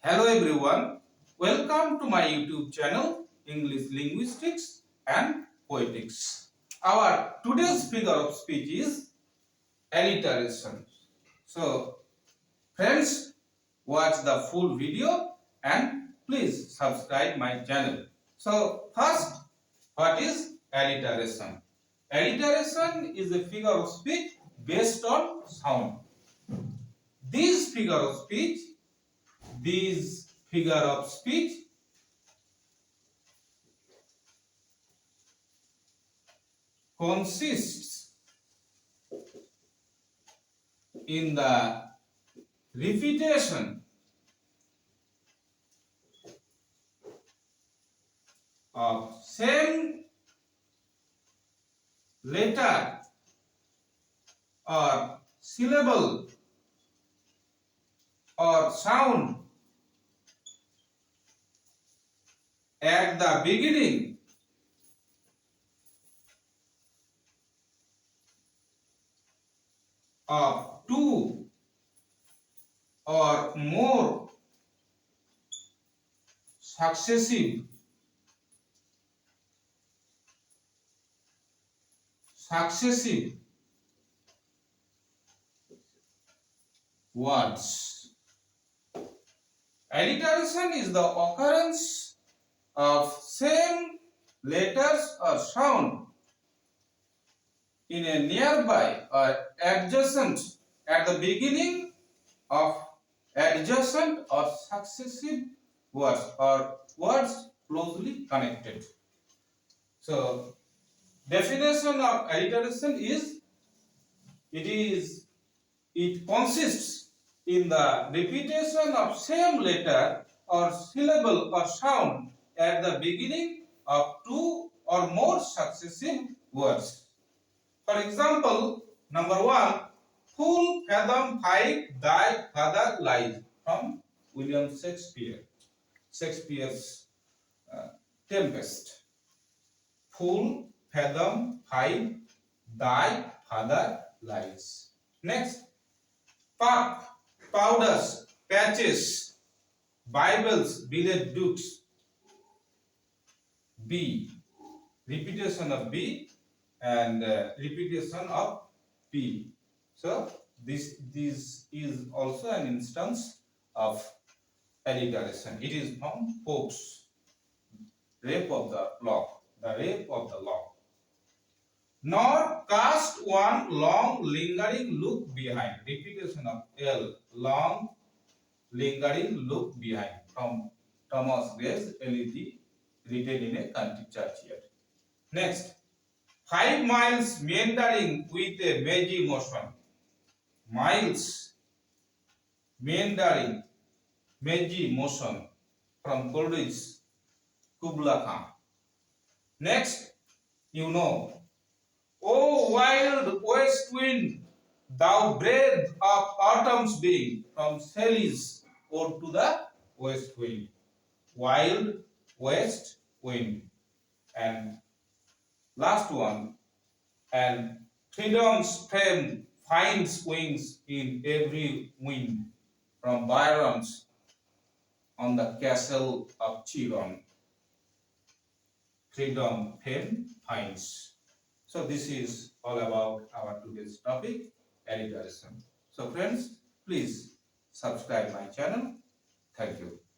Hello everyone, welcome to my YouTube channel English Linguistics and Poetics. Our today's figure of speech is alliteration. So friends, watch the full video and please subscribe my channel. So first, what is alliteration? Alliteration is a figure of speech based on sound. This figure of speech consists in the repetition of same letter or syllable or sound at the beginning of two or more successive words. Alliteration is the occurrence of same letters or sound in a nearby or adjacent at the beginning of adjacent or successive words or words closely connected. So definition of alliteration is it consists in the repetition of same letter or syllable or sound at the beginning of two or more successive words. For example, number 1, full fathom fight thy father lies, from William Shakespeare's Tempest. Full fathom fight thy father lies. Next, puff, powders, patches, Bibles, billet dukes. B, repetition of B and repetition of P. So this is also an instance of alliteration. It is from Pope's Rape of the Lock, the Rape of the Lock. Nor cast one long lingering look behind. Repetition of L, long lingering look behind, from Thomas Gray's LED, written in a country churchyard. Next, 5 miles meandering with a mazy motion. Miles meandering, mazy motion, from Coleridge's Kubla Khan. Next, O wild west wind, thou breath of autumn's being, from Shelley's Ode to the West Wind. Wild west wind. And last one, and freedom's fame finds wings in every wind, from Byron's On the Castle of Chiron. Freedom, fame finds. So this is all about our today's topic, alliteration. So friends, please subscribe my channel. Thank you.